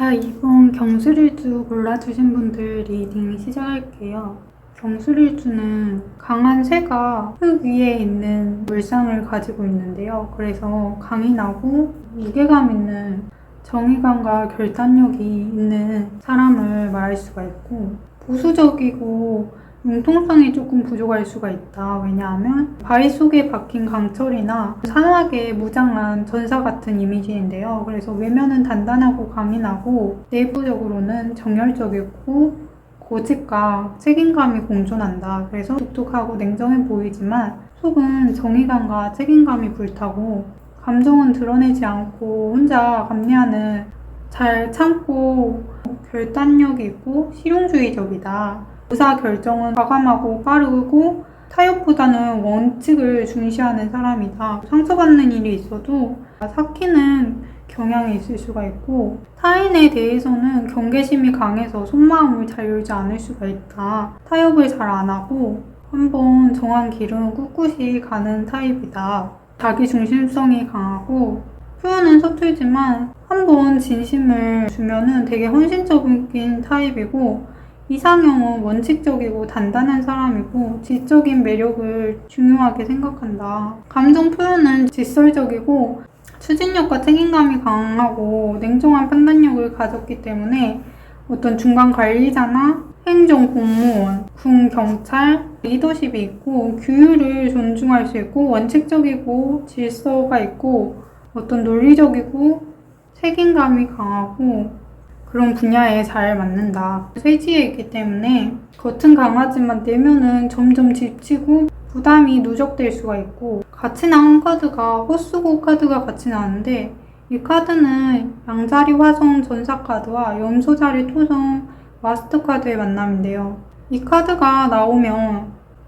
자, 이번 경술일주 골라주신 분들 리딩 시작할게요. 경술일주는 강한 쇠가 흙 위에 있는 물상을 가지고 있는데요. 그래서 강인하고 무게감 있는 정의감과 결단력이 있는 사람을 말할 수가 있고, 보수적이고 융통성이 조금 부족할 수가 있다. 왜냐하면 바위 속에 박힌 강철이나 산악의 무장한 전사 같은 이미지인데요. 그래서 외면은 단단하고 강인하고 내부적으로는 정열적이고 고집과 책임감이 공존한다. 그래서 똑똑하고 냉정해 보이지만 속은 정의감과 책임감이 불타고, 감정은 드러내지 않고 혼자 감내하는, 잘 참고 결단력이 있고 실용주의적이다. 의사결정은 과감하고 빠르고 타협보다는 원칙을 중시하는 사람이다. 상처받는 일이 있어도 삭히는 경향이 있을 수가 있고, 타인에 대해서는 경계심이 강해서 속마음을 잘 열지 않을 수가 있다. 타협을 잘 안 하고 한번 정한 길은 꿋꿋이 가는 타입이다. 자기 중심성이 강하고 표현은 서툴지만 한번 진심을 주면은 되게 헌신적인 타입이고, 이상형은 원칙적이고 단단한 사람이고 지적인 매력을 중요하게 생각한다. 감정 표현은 직설적이고 추진력과 책임감이 강하고 냉정한 판단력을 가졌기 때문에 어떤 중간 관리자나 행정 공무원, 군 경찰, 리더십이 있고 규율을 존중할 수 있고 원칙적이고 질서가 있고 어떤 논리적이고 책임감이 강하고 그런 분야에 잘 맞는다. 쇠지에 있기 때문에 겉은 강하지만 내면은 점점 지치고 부담이 누적될 수가 있고, 같이 나온 카드가 헛수고 카드가 같이 나왔는데, 이 카드는 양자리 화성 전사 카드와 염소자리 토성 마스터 카드의 만남인데요. 이 카드가 나오면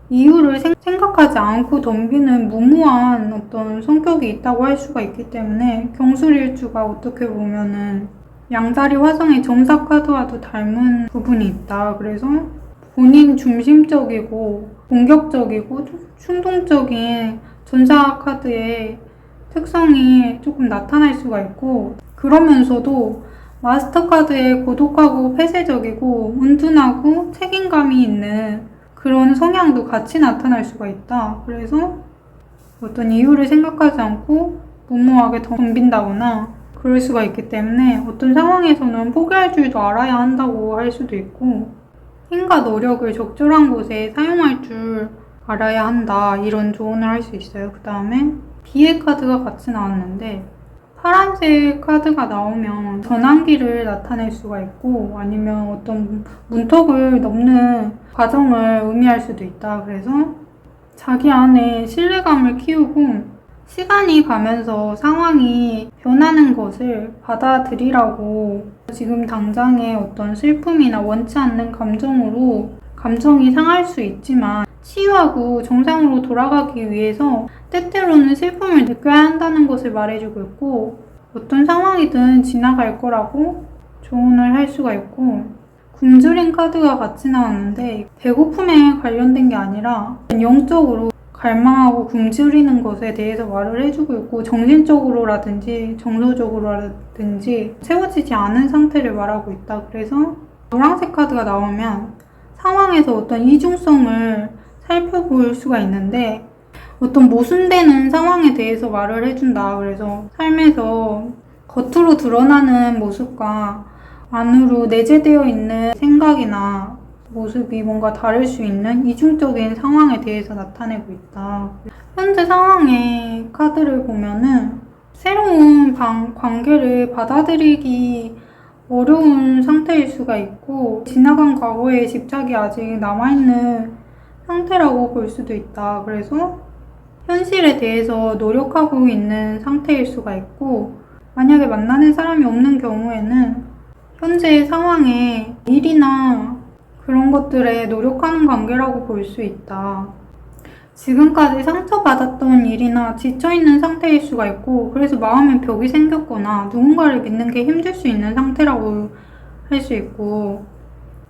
이유를 생각하지 않고 덤비는 무모한 어떤 성격이 있다고 할 수가 있기 때문에 경술일주가 어떻게 보면은 양자리 화성의 정사 카드와도 닮은 부분이 있다. 그래서 본인 중심적이고 공격적이고 충동적인 전사 카드의 특성이 조금 나타날 수가 있고, 그러면서도 마스터 카드의 고독하고 폐쇄적이고 온순하고 책임감이 있는 그런 성향도 같이 나타날 수가 있다. 그래서 어떤 이유를 생각하지 않고 무모하게 덤빈다거나 그럴 수가 있기 때문에 어떤 상황에서는 포기할 줄도 알아야 한다고 할 수도 있고, 힘과 노력을 적절한 곳에 사용할 줄 알아야 한다, 이런 조언을 할 수 있어요. 그 다음에 비의 카드가 같이 나왔는데, 파란색 카드가 나오면 전환기를 나타낼 수가 있고 아니면 어떤 문턱을 넘는 과정을 의미할 수도 있다. 그래서 자기 안에 신뢰감을 키우고 시간이 가면서 상황이 변하는 것을 받아들이라고, 지금 당장의 어떤 슬픔이나 원치 않는 감정이 상할 수 있지만 치유하고 정상으로 돌아가기 위해서 때때로는 슬픔을 느껴야 한다는 것을 말해주고 있고, 어떤 상황이든 지나갈 거라고 조언을 할 수가 있고, 굶주린 카드가 같이 나왔는데 배고픔에 관련된 게 아니라 영적으로 갈망하고 굶주리는 것에 대해서 말을 해주고 있고, 정신적으로라든지 정서적으로라든지 채워지지 않은 상태를 말하고 있다. 그래서 노란색 카드가 나오면 상황에서 어떤 이중성을 살펴볼 수가 있는데 어떤 모순되는 상황에 대해서 말을 해준다. 그래서 삶에서 겉으로 드러나는 모습과 안으로 내재되어 있는 생각이나 모습이 뭔가 다를 수 있는 이중적인 상황에 대해서 나타내고 있다. 현재 상황의 카드를 보면은 새로운 관계를 받아들이기 어려운 상태일 수가 있고, 지나간 과거에 집착이 아직 남아있는 상태라고 볼 수도 있다. 그래서 현실에 대해서 노력하고 있는 상태일 수가 있고, 만약에 만나는 사람이 없는 경우에는 현재 상황에 일이나 그런 것들에 노력하는 관계라고 볼 수 있다. 지금까지 상처받았던 일이나 지쳐있는 상태일 수가 있고, 그래서 마음에 벽이 생겼거나 누군가를 믿는 게 힘들 수 있는 상태라고 할 수 있고,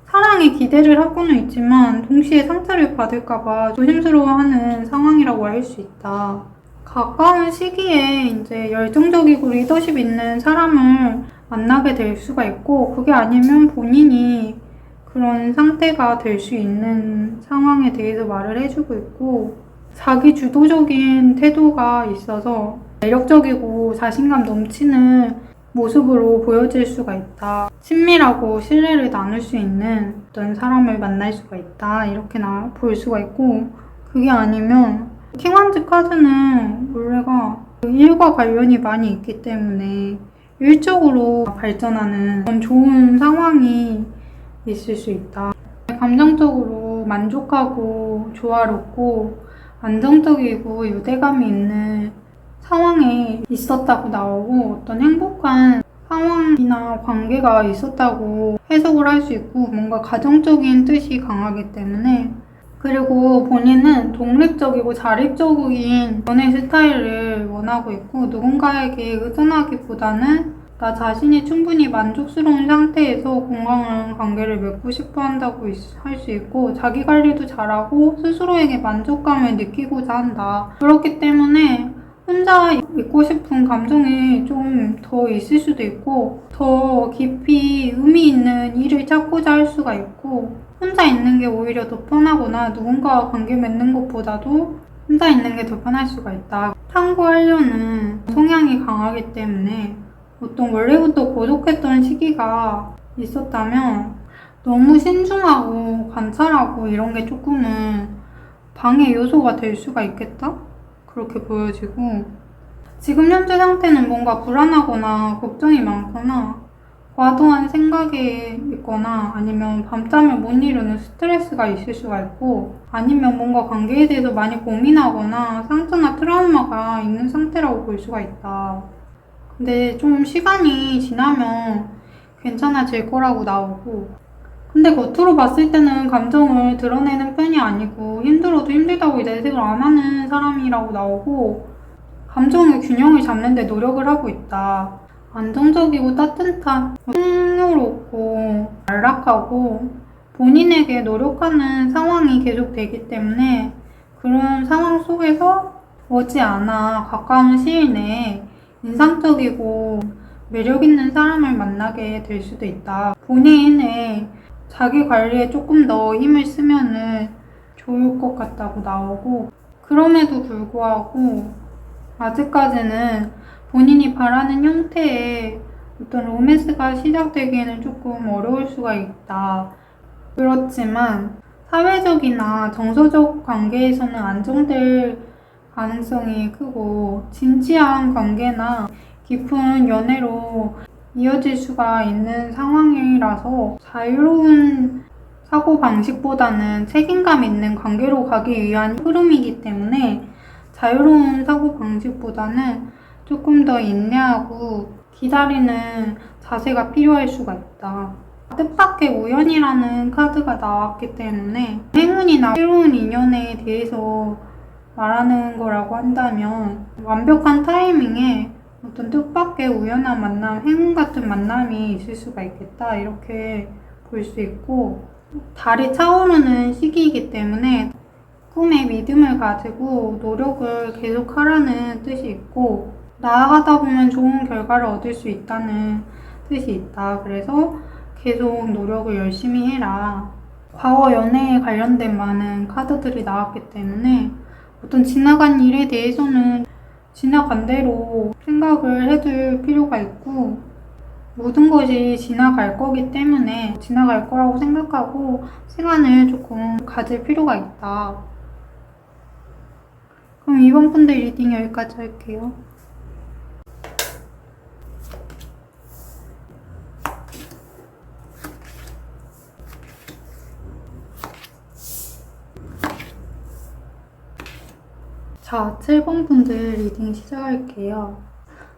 사랑에 기대를 하고는 있지만 동시에 상처를 받을까봐 조심스러워하는 상황이라고 할 수 있다. 가까운 시기에 이제 열정적이고 리더십 있는 사람을 만나게 될 수가 있고, 그게 아니면 본인이 그런 상태가 될 수 있는 상황에 대해서 말을 해주고 있고, 자기 주도적인 태도가 있어서 매력적이고 자신감 넘치는 모습으로 보여질 수가 있다. 친밀하고 신뢰를 나눌 수 있는 어떤 사람을 만날 수가 있다. 이렇게 볼 수가 있고, 그게 아니면 킹완즈 카드는 원래가 일과 관련이 많이 있기 때문에 일적으로 발전하는 그런 좋은 상황이 있을 수 있다. 감정적으로 만족하고 조화롭고 안정적이고 유대감이 있는 상황에 있었다고 나오고, 어떤 행복한 상황이나 관계가 있었다고 해석을 할 수 있고, 뭔가 가정적인 뜻이 강하기 때문에, 그리고 본인은 독립적이고 자립적인 연애 스타일을 원하고 있고, 누군가에게 의존하기보다는 나 자신이 충분히 만족스러운 상태에서 건강한 관계를 맺고 싶어 한다고 할 수 있고, 자기 관리도 잘하고 스스로에게 만족감을 느끼고자 한다. 그렇기 때문에 혼자 있고 싶은 감정이 좀 더 있을 수도 있고, 더 깊이 의미 있는 일을 찾고자 할 수가 있고, 혼자 있는 게 오히려 더 편하거나 누군가와 관계 맺는 것보다도 혼자 있는 게 더 편할 수가 있다. 탐구하려는 성향이 강하기 때문에 어떤 원래부터 고독했던 시기가 있었다면 너무 신중하고 관찰하고 이런 게 조금은 방해 요소가 될 수가 있겠다? 그렇게 보여지고, 지금 현재 상태는 뭔가 불안하거나 걱정이 많거나 과도한 생각에 있거나, 아니면 밤잠을 못 이루는 스트레스가 있을 수가 있고, 아니면 뭔가 관계에 대해서 많이 고민하거나 상처나 트라우마가 있는 상태라고 볼 수가 있다. 근데 좀 시간이 지나면 괜찮아질 거라고 나오고, 근데 겉으로 봤을 때는 감정을 드러내는 편이 아니고 힘들어도 힘들다고 내색을 안 하는 사람이라고 나오고, 감정의 균형을 잡는 데 노력을 하고 있다. 안정적이고 따뜻한, 풍요롭고 안락하고 본인에게 노력하는 상황이 계속되기 때문에, 그런 상황 속에서 머지않아 가까운 시일 내에 인상적이고 매력있는 사람을 만나게 될 수도 있다. 본인의 자기 관리에 조금 더 힘을 쓰면은 좋을 것 같다고 나오고, 그럼에도 불구하고 아직까지는 본인이 바라는 형태의 어떤 로맨스가 시작되기에는 조금 어려울 수가 있다. 그렇지만 사회적이나 정서적 관계에서는 안정될 가능성이 크고, 진지한 관계나 깊은 연애로 이어질 수가 있는 상황이라서, 자유로운 사고방식보다는 책임감 있는 관계로 가기 위한 흐름이기 때문에 자유로운 사고방식보다는 조금 더 인내하고 기다리는 자세가 필요할 수가 있다. 뜻밖의 우연이라는 카드가 나왔기 때문에 행운이나 새로운 인연에 대해서 말하는 거라고 한다면, 완벽한 타이밍에 어떤 뜻밖의 우연한 만남, 행운 같은 만남이 있을 수가 있겠다, 이렇게 볼 수 있고, 달이 차오르는 시기이기 때문에 꿈에 믿음을 가지고 노력을 계속하라는 뜻이 있고, 나아가다 보면 좋은 결과를 얻을 수 있다는 뜻이 있다. 그래서 계속 노력을 열심히 해라. 과거 연애에 관련된 많은 카드들이 나왔기 때문에 어떤 지나간 일에 대해서는 지나간 대로 생각을 해둘 필요가 있고, 모든 것이 지나갈 거기 때문에 지나갈 거라고 생각하고 시간을 조금 가질 필요가 있다. 그럼 이번 분들 리딩 여기까지 할게요. 자, 7번 분들 리딩 시작할게요.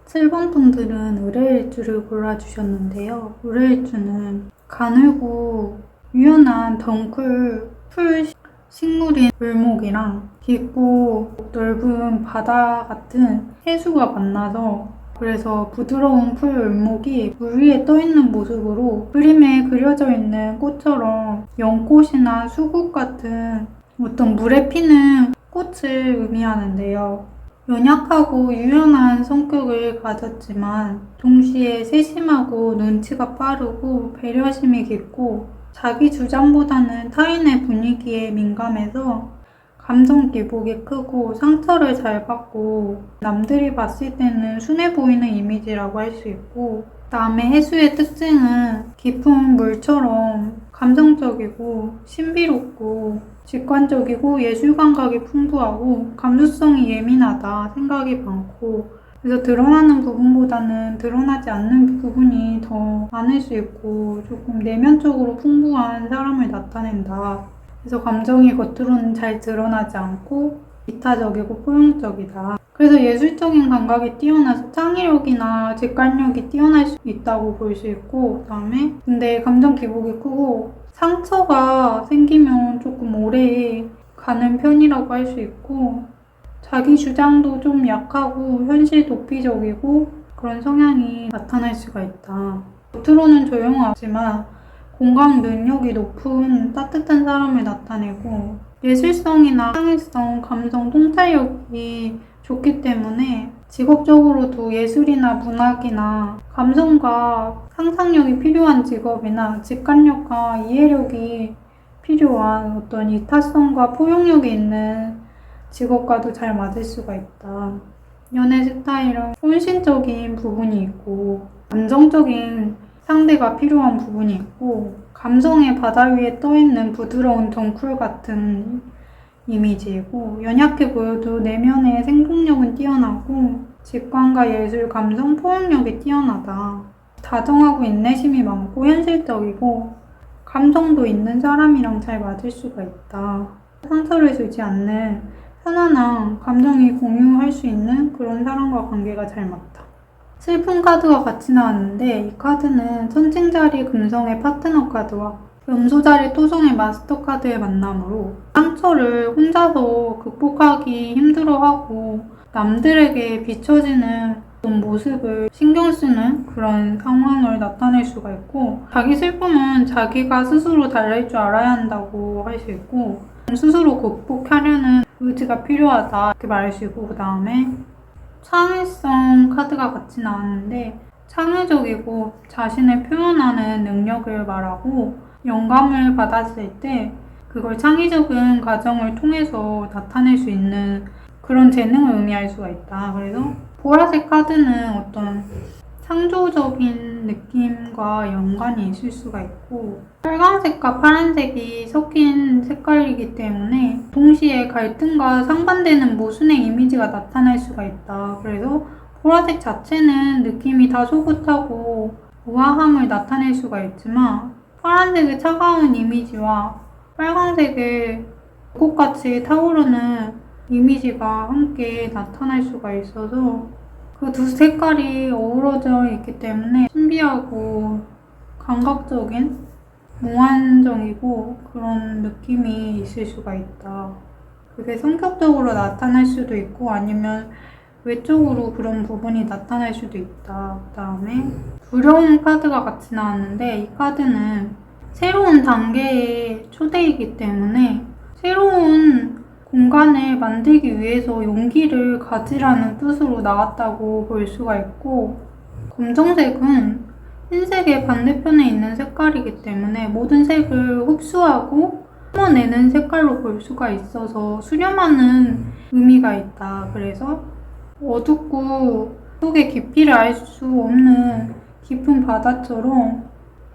7번 분들은 의뢰일주를 골라주셨는데요. 의뢰일주는 가늘고 유연한 덩쿨 풀 식물인 물목이랑 깊고 넓은 바다 같은 해수가 만나서, 그래서 부드러운 풀 물목이 물 위에 떠있는 모습으로 그림에 그려져 있는 꽃처럼 연꽃이나 수국 같은 어떤 물에 피는 꽃을 의미하는데요. 연약하고 유연한 성격을 가졌지만 동시에 세심하고 눈치가 빠르고 배려심이 깊고 자기 주장보다는 타인의 분위기에 민감해서 감정 기복이 크고 상처를 잘 받고 남들이 봤을 때는 순해 보이는 이미지라고 할 수 있고, 남의 해수의 특징은 깊은 물처럼 감성적이고 신비롭고 직관적이고 예술 감각이 풍부하고 감수성이 예민하다, 생각이 많고, 그래서 드러나는 부분보다는 드러나지 않는 부분이 더 많을 수 있고 조금 내면적으로 풍부한 사람을 나타낸다. 그래서 감정이 겉으로는 잘 드러나지 않고 이타적이고 포용적이다. 그래서 예술적인 감각이 뛰어나서 창의력이나 직관력이 뛰어날 수 있다고 볼 수 있고, 그다음에 근데 감정 기복이 크고 상처가 생기면 조금 오래 가는 편이라고 할 수 있고, 자기 주장도 좀 약하고 현실 도피적이고 그런 성향이 나타날 수가 있다. 겉으로는 조용하지만 공감 능력이 높은 따뜻한 사람을 나타내고, 예술성이나 창의성, 감성, 통찰력이 좋기 때문에 직업적으로도 예술이나 문학이나 감성과 상상력이 필요한 직업이나 직관력과 이해력이 필요한 어떤 이타성과 포용력이 있는 직업과도 잘 맞을 수가 있다. 연애 스타일은 혼신적인 부분이 있고 감정적인 상대가 필요한 부분이 있고, 감성의 바다 위에 떠있는 부드러운 덩쿨 같은 이미지이고, 연약해 보여도 내면의 생동력은 뛰어나고 직관과 예술, 감성, 포용력이 뛰어나다. 다정하고 인내심이 많고 현실적이고 감성도 있는 사람이랑 잘 맞을 수가 있다. 상처를 주지 않는 편안한 감정이 공유할 수 있는 그런 사람과 관계가 잘 맞다. 슬픈 카드가 같이 나왔는데, 이 카드는 천칭자리 금성의 파트너 카드와 염소자리 토성의 마스터 카드의 만남으로 상처를 혼자서 극복하기 힘들어하고 남들에게 비춰지는 그런 모습을 신경 쓰는 그런 상황을 나타낼 수가 있고, 자기 슬픔은 자기가 스스로 달랠 줄 알아야 한다고 할 수 있고, 스스로 극복하려는 의지가 필요하다 이렇게 말할 수 있고, 그 다음에 창의성 카드가 같이 나왔는데, 창의적이고 자신을 표현하는 능력을 말하고, 영감을 받았을 때 그걸 창의적인 과정을 통해서 나타낼 수 있는 그런 재능을 의미할 수가 있다. 그래서 보라색 카드는 어떤 창조적인 느낌과 연관이 있을 수가 있고, 빨간색과 파란색이 섞인 색깔이기 때문에 동시에 갈등과 상반되는 모순의 이미지가 나타날 수가 있다. 그래서 보라색 자체는 느낌이 다소곳하고 우아함을 나타낼 수가 있지만, 파란색의 차가운 이미지와 빨간색의 꽃같이 타오르는 이미지가 함께 나타날 수가 있어서 그 두 색깔이 어우러져 있기 때문에 신비하고 감각적인 몽환적이고 그런 느낌이 있을 수가 있다. 그게 성격적으로 나타날 수도 있고 아니면 외적으로 그런 부분이 나타날 수도 있다. 그 다음에 두려움 카드가 같이 나왔는데, 이 카드는 새로운 단계의 초대이기 때문에 새로운 공간을 만들기 위해서 용기를 가지라는 뜻으로 나왔다고 볼 수가 있고, 검정색은 흰색의 반대편에 있는 색깔이기 때문에 모든 색을 흡수하고 뿜어내는 색깔로 볼 수가 있어서 수렴하는 의미가 있다. 그래서 어둡고 속의 깊이를 알 수 없는 깊은 바다처럼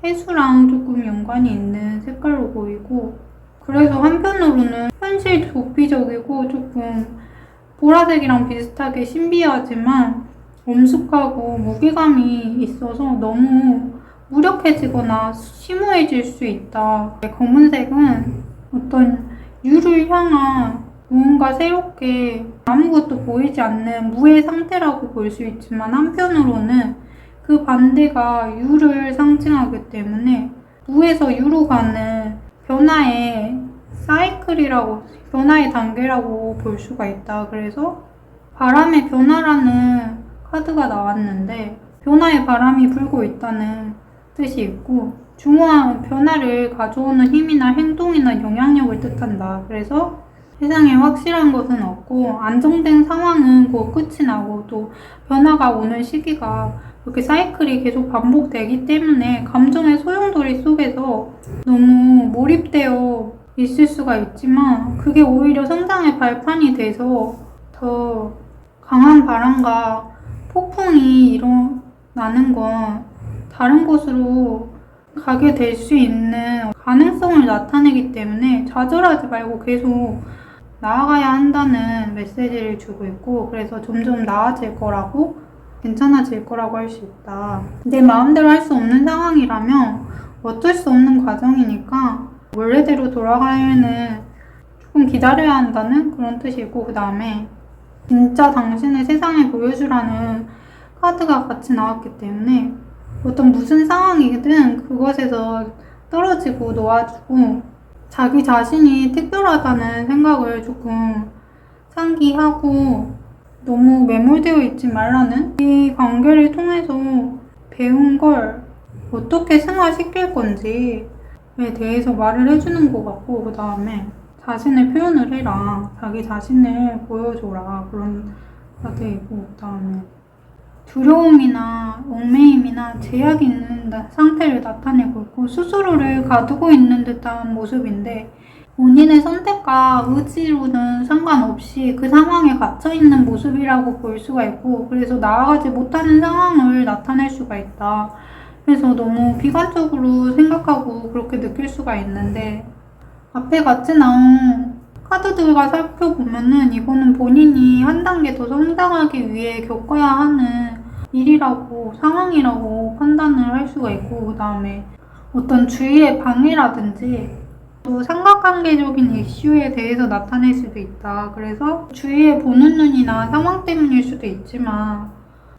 해수랑 조금 연관이 있는 색깔로 보이고, 그래서 한편으로는 현실 도피적이고 조금 보라색이랑 비슷하게 신비하지만 엄숙하고 무게감이 있어서 너무 무력해지거나 심오해질 수 있다. 검은색은 어떤 유를 향한 무언가 새롭게 아무것도 보이지 않는 무의 상태라고 볼 수 있지만, 한편으로는 그 반대가 유를 상징하기 때문에 무에서 유로 가는 변화의 사이클이라고, 변화의 단계라고 볼 수가 있다. 그래서 바람의 변화라는 카드가 나왔는데, 변화의 바람이 불고 있다는 뜻이 있고, 중요한 변화를 가져오는 힘이나 행동이나 영향력을 뜻한다. 그래서 세상에 확실한 것은 없고 안정된 상황은 곧 끝이 나고 또 변화가 오는 시기가 그렇게 사이클이 계속 반복되기 때문에 감정의 소용돌이 속에서 너무 몰입되어 있을 수가 있지만 그게 오히려 성장의 발판이 돼서 더 강한 바람과 폭풍이 일어나는 건 다른 곳으로 가게 될 수 있는 가능성을 나타내기 때문에 좌절하지 말고 계속 나아가야 한다는 메시지를 주고 있고, 그래서 점점 나아질 거라고, 괜찮아질 거라고 할 수 있다. 내 마음대로 할 수 없는 상황이라면 어쩔 수 없는 과정이니까 원래대로 돌아가려면 조금 기다려야 한다는 그런 뜻이고, 그 다음에 진짜 당신을 세상에 보여주라는 카드가 같이 나왔기 때문에 어떤 무슨 상황이든 그것에서 떨어지고 놓아주고 자기 자신이 특별하다는 생각을 조금 상기하고 너무 매몰되어 있지 말라는, 이 관계를 통해서 배운 걸 어떻게 생활시킬 건지에 대해서 말을 해주는 것 같고, 그 다음에 자신을 표현을 해라, 자기 자신을 보여줘라, 그런 카드이고, 그 다음에 두려움이나 얽매임이나 제약이 있는 상태를 나타내고 있고 스스로를 가두고 있는 듯한 모습인데, 본인의 선택과 의지로는 상관없이 그 상황에 갇혀있는 모습이라고 볼 수가 있고, 그래서 나아가지 못하는 상황을 나타낼 수가 있다. 그래서 너무 비관적으로 생각하고 그렇게 느낄 수가 있는데, 앞에 같이 나온 카드들과 살펴보면은 이거는 본인이 한 단계 더 성장하기 위해 겪어야 하는 일이라고, 상황이라고 판단을 할 수가 있고, 그 다음에 어떤 주위의 방해라든지 또 삼각관계적인 이슈에 대해서 나타낼 수도 있다. 그래서 주위에 보는 눈이나 상황 때문일 수도 있지만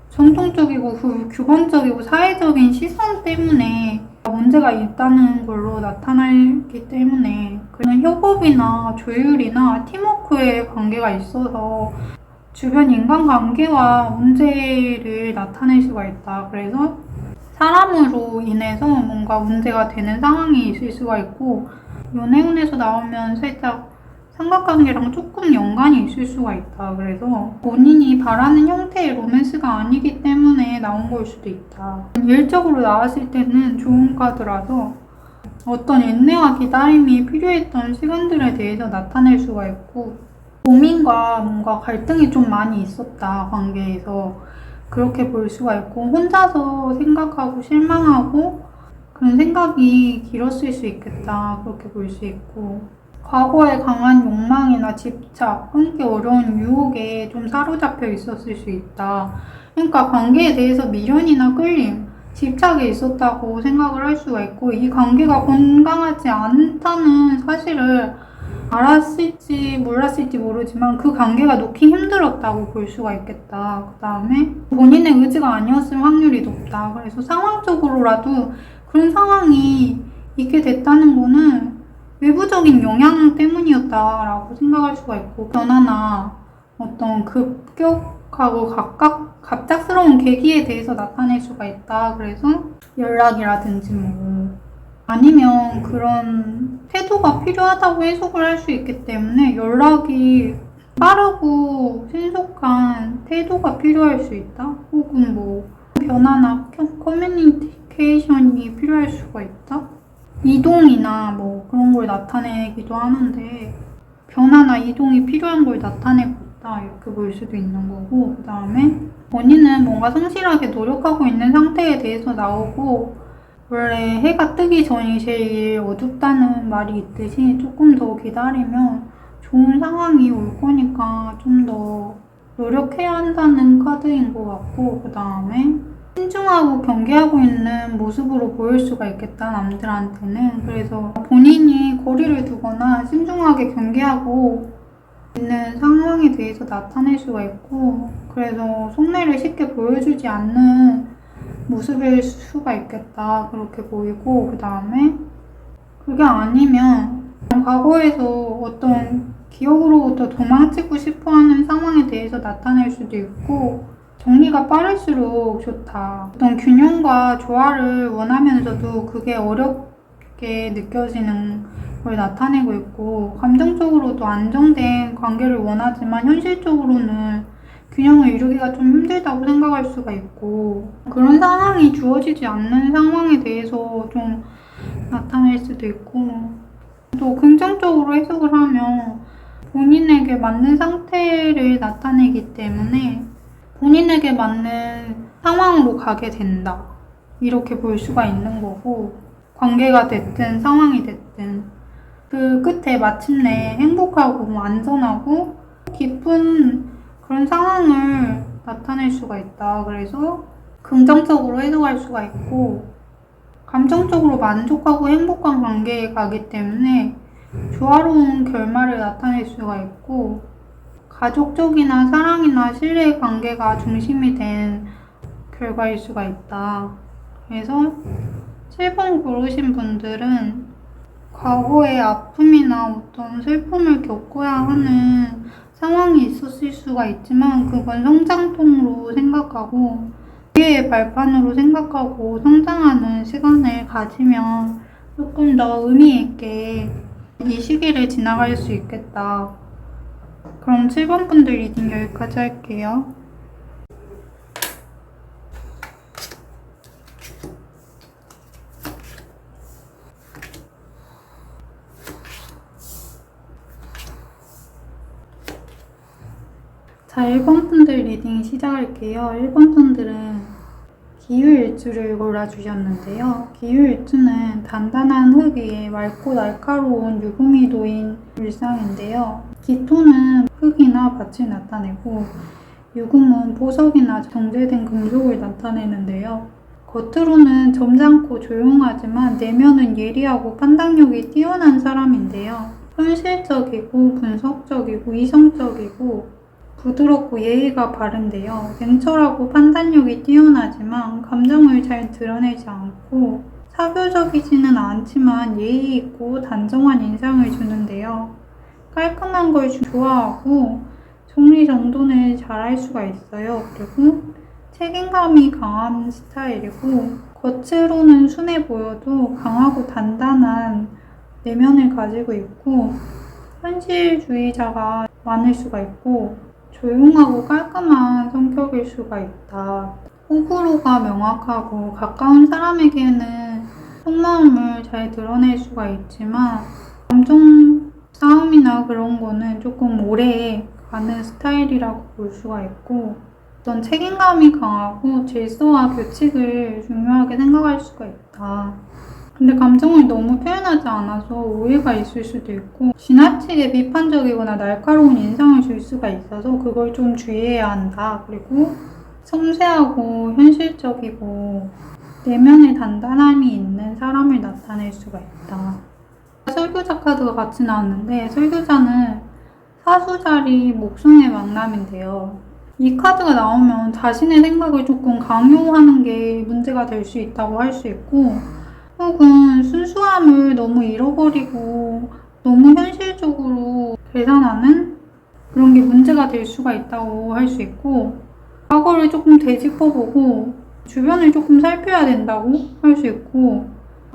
전통적이고 규범적이고 사회적인 시선 때문에 문제가 있다는 걸로 나타나기 때문에, 그런 협업이나 조율이나 팀워크의 관계가 있어서 주변 인간관계와 문제를 나타낼 수가 있다. 그래서 사람으로 인해서 뭔가 문제가 되는 상황이 있을 수가 있고, 연애운에서 나오면 살짝 삼각관계랑 조금 연관이 있을 수가 있다. 그래서 본인이 바라는 형태의 로맨스가 아니기 때문에 나온 걸 수도 있다. 일적으로 나왔을 때는 좋은 카드라서 어떤 인내와 기다림이 필요했던 시간들에 대해서 나타낼 수가 있고, 고민과 뭔가 갈등이 좀 많이 있었다, 관계에서. 그렇게 볼 수가 있고, 혼자서 생각하고 실망하고 그런 생각이 길었을 수 있겠다, 그렇게 볼 수 있고, 과거에 강한 욕망이나 집착, 끊기 어려운 유혹에 좀 사로잡혀 있었을 수 있다. 그러니까 관계에 대해서 미련이나 끌림, 집착이 있었다고 생각을 할 수가 있고, 이 관계가 건강하지 않다는 사실을 알았을지 몰랐을지 모르지만 그 관계가 놓기 힘들었다고 볼 수가 있겠다. 그 다음에 본인의 의지가 아니었을 확률이 높다. 그래서 상황적으로라도 그런 상황이 있게 됐다는 거는 외부적인 영향 때문이었다라고 생각할 수가 있고, 변화나 어떤 급격하고 갑작스러운 계기에 대해서 나타낼 수가 있다. 그래서 연락이라든지 뭐 아니면 그런 태도가 필요하다고 해석을 할 수 있기 때문에 연락이 빠르고 신속한 태도가 필요할 수 있다. 혹은 뭐 변화나 커뮤니케이션이 필요할 수가 있다. 이동이나 뭐 그런 걸 나타내기도 하는데, 변화나 이동이 필요한 걸 나타내고 있다, 이렇게 볼 수도 있는 거고, 그 다음에 본인은 뭔가 성실하게 노력하고 있는 상태에 대해서 나오고, 원래 해가 뜨기 전이 제일 어둡다는 말이 있듯이 조금 더 기다리면 좋은 상황이 올 거니까 좀 더 노력해야 한다는 카드인 것 같고, 그 다음에 신중하고 경계하고 있는 모습으로 보일 수가 있겠다, 남들한테는. 그래서 본인이 거리를 두거나 신중하게 경계하고 있는 상황에 대해서 나타낼 수가 있고, 그래서 속내를 쉽게 보여주지 않는 모습일 수가 있겠다, 그렇게 보이고, 그 다음에 그게 아니면 과거에서 어떤 기억으로부터 도망치고 싶어하는 상황에 대해서 나타낼 수도 있고, 정리가 빠를수록 좋다. 어떤 균형과 조화를 원하면서도 그게 어렵게 느껴지는 걸 나타내고 있고, 감정적으로도 안정된 관계를 원하지만 현실적으로는 균형을 이루기가 좀 힘들다고 생각할 수가 있고, 그런 상황이 주어지지 않는 상황에 대해서 좀 나타낼 수도 있고, 또 긍정적으로 해석을 하면 본인에게 맞는 상태를 나타내기 때문에 본인에게 맞는 상황으로 가게 된다, 이렇게 볼 수가 있는 거고, 관계가 됐든 상황이 됐든 그 끝에 마침내 행복하고 안전하고 기쁜 그런 상황을 나타낼 수가 있다. 그래서 긍정적으로 해석할 수가 있고, 감정적으로 만족하고 행복한 관계에 가기 때문에 조화로운 결말을 나타낼 수가 있고, 가족적이나 사랑이나 신뢰의 관계가 중심이 된 결과일 수가 있다. 그래서 7번 고르신 분들은 과거의 아픔이나 어떤 슬픔을 겪어야 하는 상황이 있었을 수가 있지만 그건 성장통으로 생각하고 기회의 발판으로 생각하고 성장하는 시간을 가지면 조금 더 의미 있게 이 시기를 지나갈 수 있겠다. 그럼 7번 분들 리딩 여기까지 할게요. 자, 1번 분들 리딩 시작할게요. 1번 분들은 기후일주를 골라주셨는데요. 기후일주는 단단한 흙 위에 맑고 날카로운 유금이 놓인 물상인데요. 기토는 흙이나 밭을 나타내고 유금은 보석이나 정제된 금속을 나타내는데요. 겉으로는 점잖고 조용하지만 내면은 예리하고 판단력이 뛰어난 사람인데요. 현실적이고 분석적이고 이성적이고 부드럽고 예의가 바른데요. 냉철하고 판단력이 뛰어나지만 감정을 잘 드러내지 않고 사교적이지는 않지만 예의 있고 단정한 인상을 주는데요. 깔끔한 걸 좋아하고 정리정돈을 잘할 수가 있어요. 그리고 책임감이 강한 스타일이고 겉으로는 순해 보여도 강하고 단단한 내면을 가지고 있고 현실주의자가 많을 수가 있고 조용하고 깔끔한 성격일 수가 있다. 호불호가 명확하고 가까운 사람에게는 속마음을 잘 드러낼 수가 있지만 감정 싸움이나 그런 거는 조금 오래 가는 스타일이라고 볼 수가 있고 어떤 책임감이 강하고 질서와 규칙을 중요하게 생각할 수가 있다. 근데 감정을 너무 표현하지 않아서 오해가 있을 수도 있고 지나치게 비판적이거나 날카로운 인상을 줄 수가 있어서 그걸 좀 주의해야 한다. 그리고 섬세하고 현실적이고 내면에 단단함이 있는 사람을 나타낼 수가 있다. 설교자 카드가 같이 나왔는데 설교자는 사수자리 목숨의 만남인데요. 이 카드가 나오면 자신의 생각을 조금 강요하는 게 문제가 될 수 있다고 할 수 있고 혹은 순수함을 너무 잃어버리고 너무 현실적으로 계산하는 그런 게 문제가 될 수가 있다고 할 수 있고 과거를 조금 되짚어보고 주변을 조금 살펴야 된다고 할 수 있고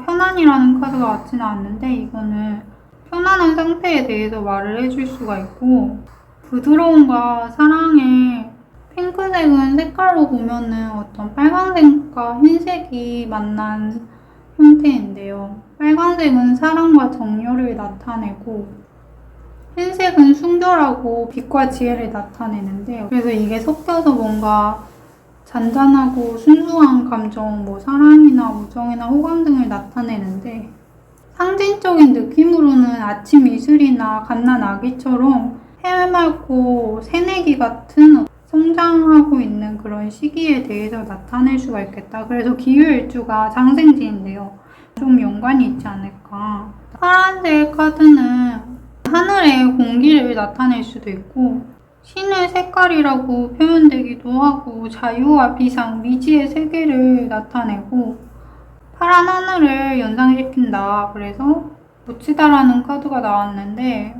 편안이라는 카드가 같이 나왔는데 이거는 편안한 상태에 대해서 말을 해줄 수가 있고 부드러움과 사랑의 핑크색은 색깔로 보면은 어떤 빨간색과 흰색이 만난 형태인데요. 빨간색은 사랑과 정열을 나타내고 흰색은 순결하고 빛과 지혜를 나타내는데요. 그래서 이게 섞여서 뭔가 잔잔하고 순수한 감정, 사랑이나 우정이나 호감 등을 나타내는데 상징적인 느낌으로는 아침 이슬이나 갓난 아기처럼 해맑고 새내기 같은 성장하고 있는 그런 시기에 대해서 나타낼 수가 있겠다. 그래서 기후일주가 장생지인데요. 좀 연관이 있지 않을까. 파란색 카드는 하늘의 공기를 나타낼 수도 있고 신의 색깔이라고 표현되기도 하고 자유와 비상, 미지의 세계를 나타내고 파란 하늘을 연상시킨다. 그래서 멋지다라는 카드가 나왔는데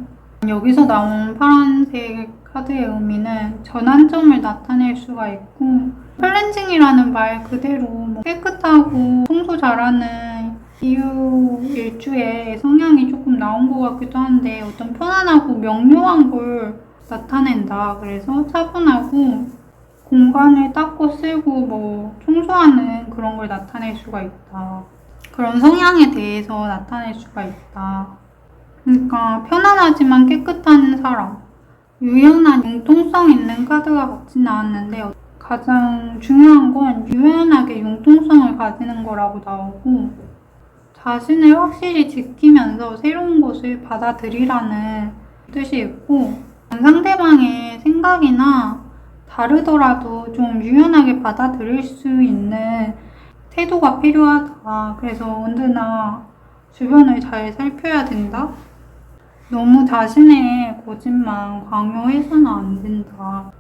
여기서 나온 파란색 카드의 의미는 전환점을 나타낼 수가 있고 클렌징이라는 말 그대로 깨끗하고 청소 잘하는 이후 일주에 성향이 조금 나온 것 같기도 한데 어떤 편안하고 명료한 걸 나타낸다. 그래서 차분하고 공간을 닦고 쓸고 뭐 청소하는 그런 걸 나타낼 수가 있다. 그런 성향에 대해서 나타낼 수가 있다. 그러니까 편안하지만 깨끗한 사람. 유연한 융통성 있는 카드가 같진 않았는데 가장 중요한 건 유연하게 융통성을 가지는 거라고 나오고 자신을 확실히 지키면서 새로운 것을 받아들이라는 뜻이 있고 상대방의 생각이나 다르더라도 좀 유연하게 받아들일 수 있는 태도가 필요하다. 그래서 언제나 주변을 잘 살펴야 된다. 너무 자신의 고집만 강요해서는 안 된다.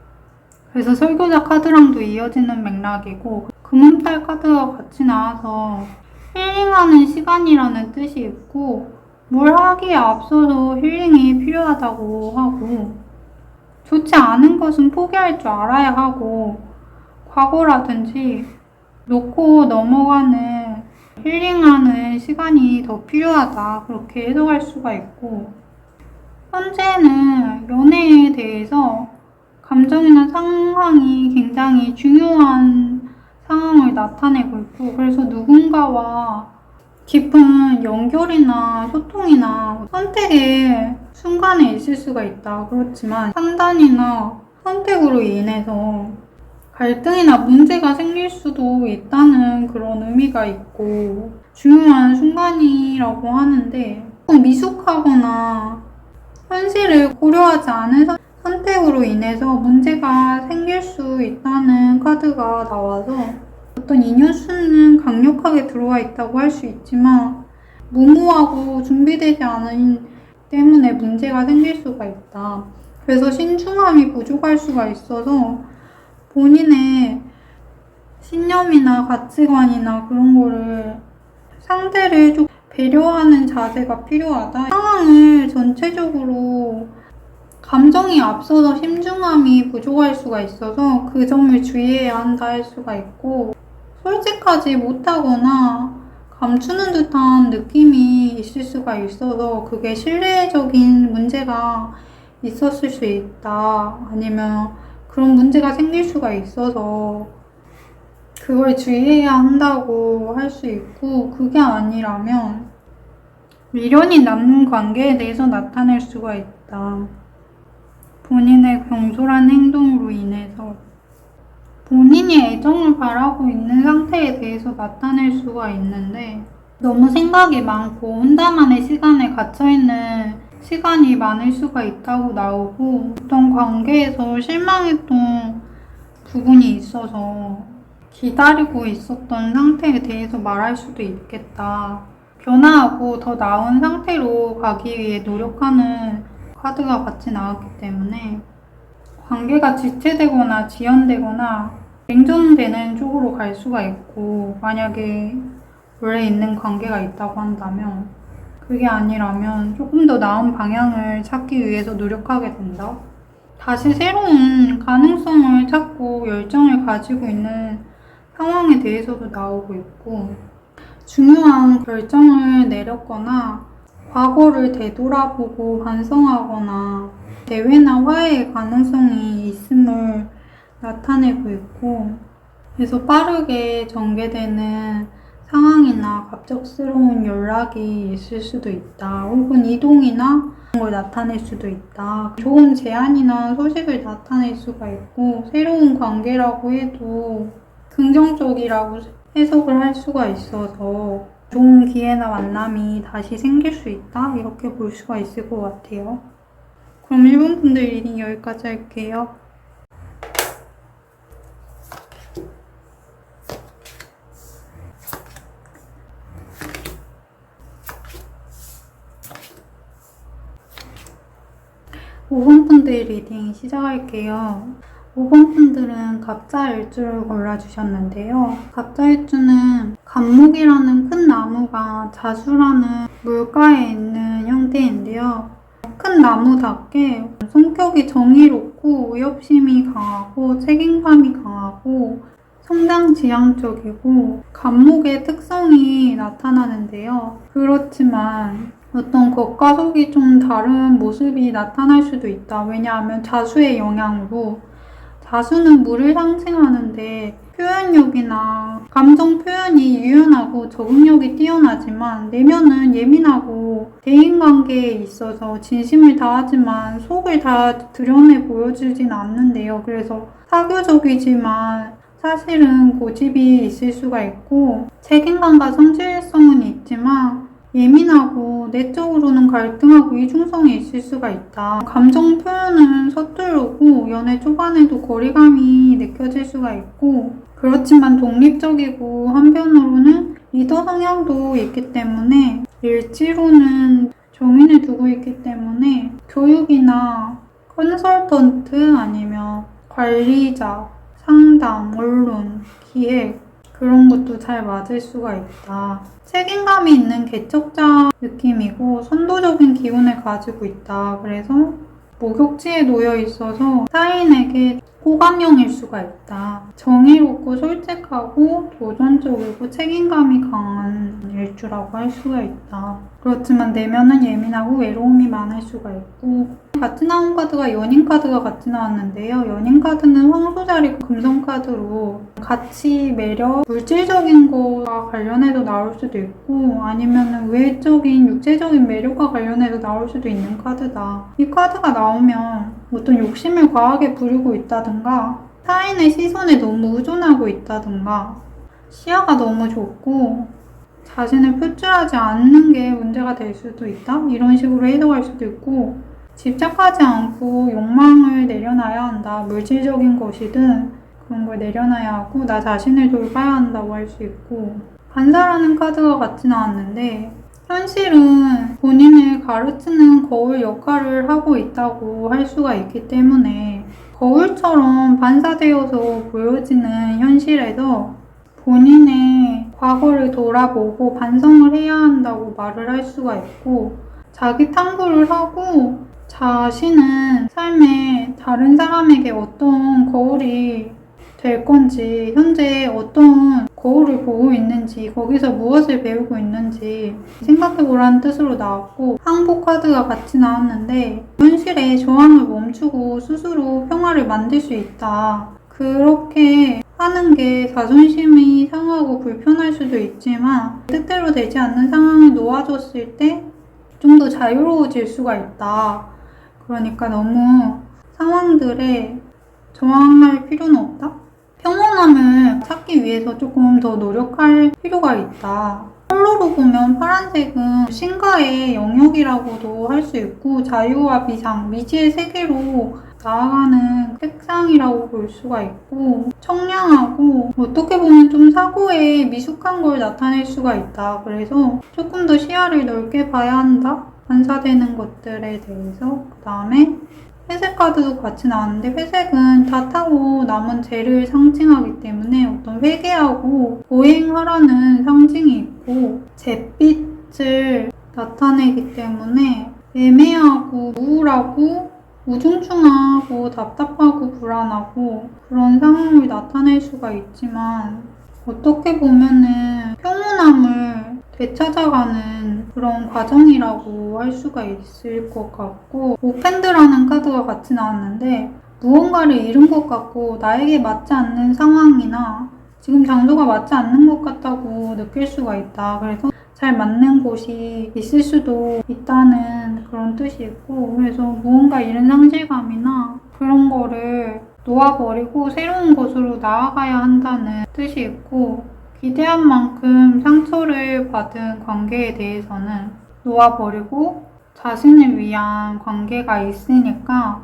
그래서 설교자 카드랑도 이어지는 맥락이고 금음달 카드가 같이 나와서 힐링하는 시간이라는 뜻이 있고 뭘 하기에 앞서서 힐링이 필요하다고 하고 좋지 않은 것은 포기할 줄 알아야 하고 과거라든지 놓고 넘어가는 힐링하는 시간이 더 필요하다. 그렇게 해석할 수가 있고 현재는 연애에 대해서 감정이나 상황이 굉장히 중요한 상황을 나타내고 있고 그래서 누군가와 깊은 연결이나 소통이나 선택의 순간에 있을 수가 있다. 그렇지만 판단이나 선택으로 인해서 갈등이나 문제가 생길 수도 있다는 그런 의미가 있고 중요한 순간이라고 하는데 미숙하거나 현실을 고려하지 않은 선택으로 인해서 문제가 생길 수 있다는 카드가 나와서 어떤 인연 수는 강력하게 들어와 있다고 할 수 있지만 무모하고 준비되지 않은 때문에 문제가 생길 수가 있다. 그래서 신중함이 부족할 수가 있어서 본인의 신념이나 가치관이나 그런 거를 상대를 좀 배려하는 자세가 필요하다. 상황을 전체적으로 감정이 앞서서 신중함이 부족할 수가 있어서 그 점을 주의해야 한다 할 수가 있고 솔직하지 못하거나 감추는 듯한 느낌이 있을 수가 있어서 그게 신뢰적인 문제가 있었을 수 있다. 아니면 그런 문제가 생길 수가 있어서 그걸 주의해야 한다고 할 수 있고 그게 아니라면 미련이 남는 관계에 대해서 나타낼 수가 있다. 본인의 경솔한 행동으로 인해서 본인이 애정을 바라고 있는 상태에 대해서 나타낼 수가 있는데 너무 생각이 많고 혼자만의 시간에 갇혀있는 시간이 많을 수가 있다고 나오고 어떤 관계에서 실망했던 부분이 있어서 기다리고 있었던 상태에 대해서 말할 수도 있겠다. 변화하고 더 나은 상태로 가기 위해 노력하는 카드가 같이 나왔기 때문에 관계가 지체되거나 지연되거나 냉전되는 쪽으로 갈 수가 있고 만약에 원래 있는 관계가 있다고 한다면 그게 아니라면 조금 더 나은 방향을 찾기 위해서 노력하게 된다. 다시 새로운 가능성을 찾고 열정을 가지고 있는 상황에 대해서도 나오고 있고 중요한 결정을 내렸거나 과거를 되돌아보고 반성하거나 대회나 화해의 가능성이 있음을 나타내고 있고 그래서 빠르게 전개되는 상황이나 갑작스러운 연락이 있을 수도 있다. 혹은 이동이나 그런 걸 나타낼 수도 있다. 좋은 제안이나 소식을 나타낼 수가 있고 새로운 관계라고 해도 긍정적이라고 해석을 할 수가 있어서 좋은 기회나 만남이 다시 생길 수 있다? 이렇게 볼 수가 있을 것 같아요. 그럼 1번 분들 리딩 여기까지 할게요. (5번) 분들 리딩 시작할게요. 5번 분들은 갑자일주를 골라주셨는데요. 갑자일주는 갑목이라는 큰 나무가 자수라는 물가에 있는 형태인데요. 큰 나무답게 성격이 정의롭고 의협심이 강하고 책임감이 강하고 성장 지향적이고 감목의 특성이 나타나는데요. 그렇지만 어떤 겉과 속이 좀 다른 모습이 나타날 수도 있다. 왜냐하면 자수의 영향으로 자수는 물을 상징하는데 표현력이나 감정 표현이 유연하고 적응력이 뛰어나지만 내면은 예민하고 대인관계에 있어서 진심을 다하지만 속을 다 드러내 보여주진 않는데요. 그래서 사교적이지만 사실은 고집이 있을 수가 있고 책임감과 성실성은 있지만 예민하고 내적으로는 갈등하고 이중성이 있을 수가 있다. 감정 표현은 서투르고 연애 초반에도 거리감이 느껴질 수가 있고 그렇지만 독립적이고 한편으로는 리더 성향도 있기 때문에 일지로는 정인을 두고 있기 때문에 교육이나 컨설턴트 아니면 관리자, 상담, 언론, 기획 그런 것도 잘 맞을 수가 있다. 책임감이 있는 개척자 느낌이고 선도적인 기운을 가지고 있다. 그래서 목욕지에 놓여 있어서 타인에게 호감형일 수가 있다. 정의롭고 솔직하고 도전적이고 책임감이 강한 일주라고 할 수가 있다. 그렇지만 내면은 예민하고 외로움이 많을 수가 있고 같이 나온 카드가 연인 카드가 같이 나왔는데요. 연인 카드는 황소자리 금성 카드로 가치, 매력, 물질적인 거와 관련해서 나올 수도 있고 아니면 외적인, 육체적인 매력과 관련해서 나올 수도 있는 카드다. 이 카드가 나오면 어떤 욕심을 과하게 부리고 있다든가 타인의 시선에 너무 의존하고 있다든가 시야가 너무 좁고 자신을 표출하지 않는 게 문제가 될 수도 있다. 이런 식으로 해석할 수도 있고 집착하지 않고 욕망을 내려놔야 한다. 물질적인 것이든 그런 걸 내려놔야 하고 나 자신을 돌봐야 한다고 할 수 있고 반사라는 카드가 같이 나왔는데 현실은 본인을 가르치는 거울 역할을 하고 있다고 할 수가 있기 때문에 거울처럼 반사되어서 보여지는 현실에서 본인의 과거를 돌아보고 반성을 해야 한다고 말을 할 수가 있고 자기 탐구를 하고 자신은 삶에 다른 사람에게 어떤 거울이 될 건지 현재 어떤 거울을 보고 있는지 거기서 무엇을 배우고 있는지 생각해보라는 뜻으로 나왔고 항복 카드가 같이 나왔는데 현실의 저항을 멈추고 스스로 평화를 만들 수 있다. 그렇게 하는 게 자존심이 상하고 불편할 수도 있지만 뜻대로 되지 않는 상황을 놓아줬을 때 좀 더 자유로워질 수가 있다. 그러니까 너무 상황들에 저항할 필요는 없다. 평온함을 찾기 위해서 조금 더 노력할 필요가 있다. 컬러로 보면 파란색은 신가의 영역이라고도 할 수 있고 자유와 비상, 미지의 세계로 나아가는 색상이라고 볼 수가 있고 청량하고 어떻게 보면 좀 사고에 미숙한 걸 나타낼 수가 있다. 그래서 조금 더 시야를 넓게 봐야 한다. 반사되는 것들에 대해서. 그 다음에 회색 카드도 같이 나왔는데 회색은 다 타고 남은 죄를 상징하기 때문에 어떤 회개하고 보행하라는 상징이 있고 잿빛을 나타내기 때문에 애매하고 우울하고 우중충하고 답답하고 불안하고 그런 상황을 나타낼 수가 있지만 어떻게 보면은 평온함을 되찾아가는 그런 과정이라고 할 수가 있을 것 같고 오펜드라는 카드가 같이 나왔는데 무언가를 잃은 것 같고 나에게 맞지 않는 상황이나 지금 장소가 맞지 않는 것 같다고 느낄 수가 있다. 그래서 잘 맞는 곳이 있을 수도 있다는 그런 뜻이 있고 그래서 무언가 잃은 상실감이나 그런 거를 놓아버리고 새로운 곳으로 나아가야 한다는 뜻이 있고 기대한 만큼 상처를 받은 관계에 대해서는 놓아버리고 자신을 위한 관계가 있으니까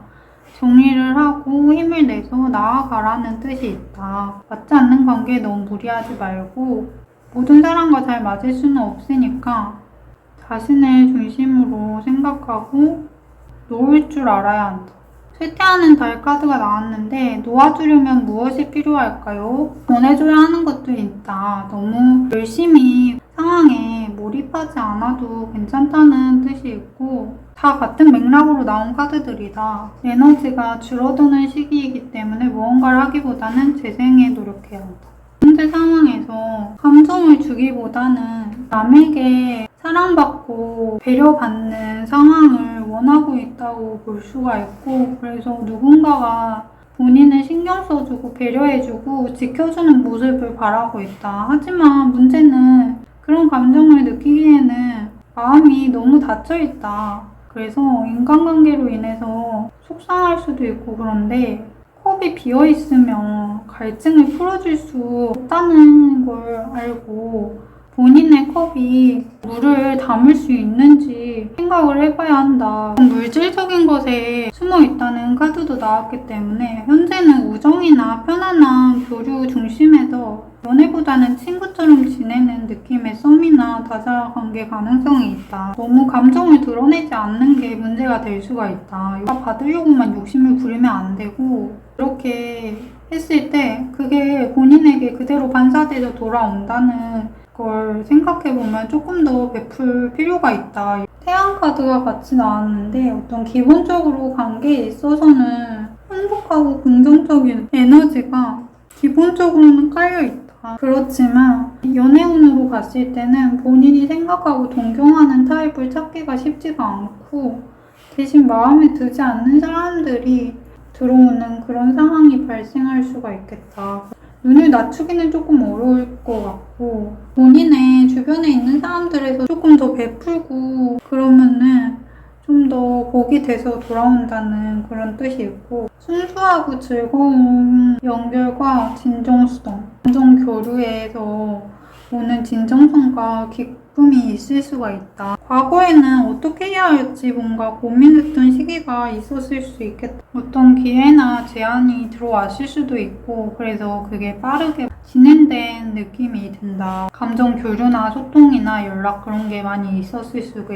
정리를 하고 힘을 내서 나아가라는 뜻이 있다. 맞지 않는 관계에 너무 무리하지 말고 모든 사람과 잘 맞을 수는 없으니까 자신을 중심으로 생각하고 놓을 줄 알아야 한다. 쇠퇴하는 달 카드가 나왔는데 놓아주려면 무엇이 필요할까요? 전해줘야 하는 것들이 있다. 너무 열심히 상황에 몰입하지 않아도 괜찮다는 뜻이 있고 다 같은 맥락으로 나온 카드들이다. 에너지가 줄어드는 시기이기 때문에 무언가를 하기보다는 재생에 노력해야 한다. 현재 상황에서 감정을 주기보다는 남에게 사랑받고 배려받는 상황을 원하고 있다고 볼 수가 있고, 그래서 누군가가 본인을 신경 써주고 배려해주고 지켜주는 모습을 바라고 있다. 하지만 문제는 그런 감정을 느끼기에는 마음이 너무 닫혀있다. 그래서 인간관계로 인해서 속상할 수도 있고, 그런데 컵이 비어있으면 갈증을 풀어줄 수 없다는 걸 알고 본인의 컵이 물을 담을 수 있는지 생각을 해봐야 한다. 물질적인 것에 숨어 있다는 카드도 나왔기 때문에 현재는 우정이나 편안한 교류 중심에서 연애보다는 친구처럼 지내는 느낌의 썸이나 다자관계 가능성이 있다. 너무 감정을 드러내지 않는 게 문제가 될 수가 있다. 받으려고만 욕심을 부리면 안 되고, 그렇게 했을 때 그게 본인에게 그대로 반사돼서 돌아온다는 걸 생각해보면 조금 더 베풀 필요가 있다. 태양 카드가 같이 나왔는데 어떤 기본적으로 관계에 있어서는 행복하고 긍정적인 에너지가 기본적으로는 깔려있다. 그렇지만 연애운으로 봤을 때는 본인이 생각하고 동경하는 타입을 찾기가 쉽지가 않고, 대신 마음에 들지 않는 사람들이 들어오는 그런 상황이 발생할 수가 있겠다. 눈을 낮추기는 조금 어려울 것 같고, 본인의 주변에 있는 사람들에서 조금 더 베풀고 그러면은 좀 더 복이 돼서 돌아온다는 그런 뜻이 있고, 순수하고 즐거운 연결과 진정성, 감정 교류에서 오는 진정성과 기쁨이 있을 수가 있다. 과거에는 어떻게 해야 할지 뭔가 고민했던 시기가 있었을 수 있겠다. 어떤 기회나 제안이 들어왔을 수도 있고, 그래서 그게 빠르게 진행된 느낌이 든다. 감정 교류나 소통이나 연락 그런 게 많이 있었을 수가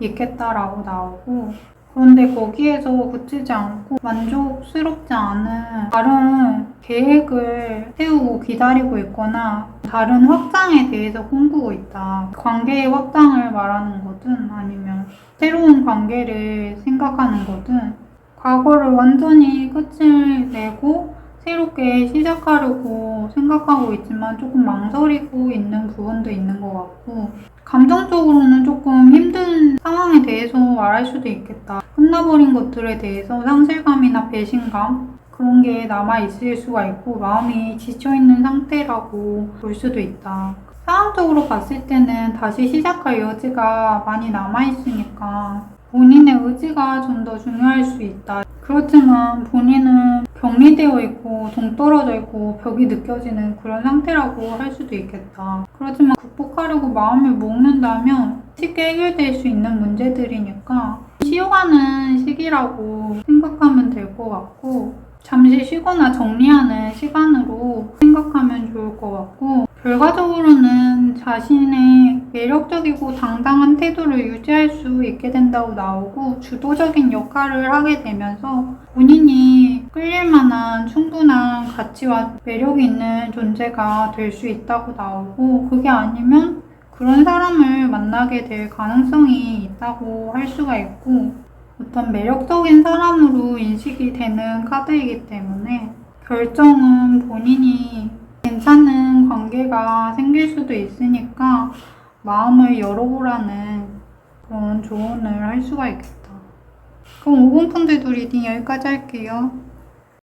있겠다라고 나오고, 그런데 거기에서 그치지 않고 만족스럽지 않은 다른 계획을 세우고 기다리고 있거나 다른 확장에 대해서 꿈꾸고 있다. 관계의 확장을 말하는 거든 아니면 새로운 관계를 생각하는 거든, 과거를 완전히 끝을 내고 새롭게 시작하려고 생각하고 있지만 조금 망설이고 있는 부분도 있는 것 같고, 감정적으로는 조금 힘든 상황에 대해서 말할 수도 있겠다. 끝나버린 것들에 대해서 상실감이나 배신감, 그런 게 남아있을 수가 있고 마음이 지쳐있는 상태라고 볼 수도 있다. 상황적으로 봤을 때는 다시 시작할 여지가 많이 남아있으니까 본인의 의지가 좀 더 중요할 수 있다. 그렇지만 본인은 격리되어 있고 동떨어져 있고 벽이 느껴지는 그런 상태라고 할 수도 있겠다. 그렇지만 극복하려고 마음을 먹는다면 쉽게 해결될 수 있는 문제들이니까 쉬어가는 시기라고 생각하면 될 것 같고, 잠시 쉬거나 정리하는 시간으로 생각하면 좋을 것 같고, 결과적으로는 자신의 매력적이고 당당한 태도를 유지할 수 있게 된다고 나오고, 주도적인 역할을 하게 되면서 본인이 끌릴 만한 충분한 가치와 매력이 있는 존재가 될 수 있다고 나오고, 그게 아니면 그런 사람을 만나게 될 가능성이 있다고 할 수가 있고, 어떤 매력적인 사람으로 인식이 되는 카드이기 때문에 결정은 본인이 괜찮은 관계가 생길 수도 있으니까 마음을 열어보라는 그런 조언을 할 수가 있겠다. 그럼 50분들도 리딩 여기까지 할게요.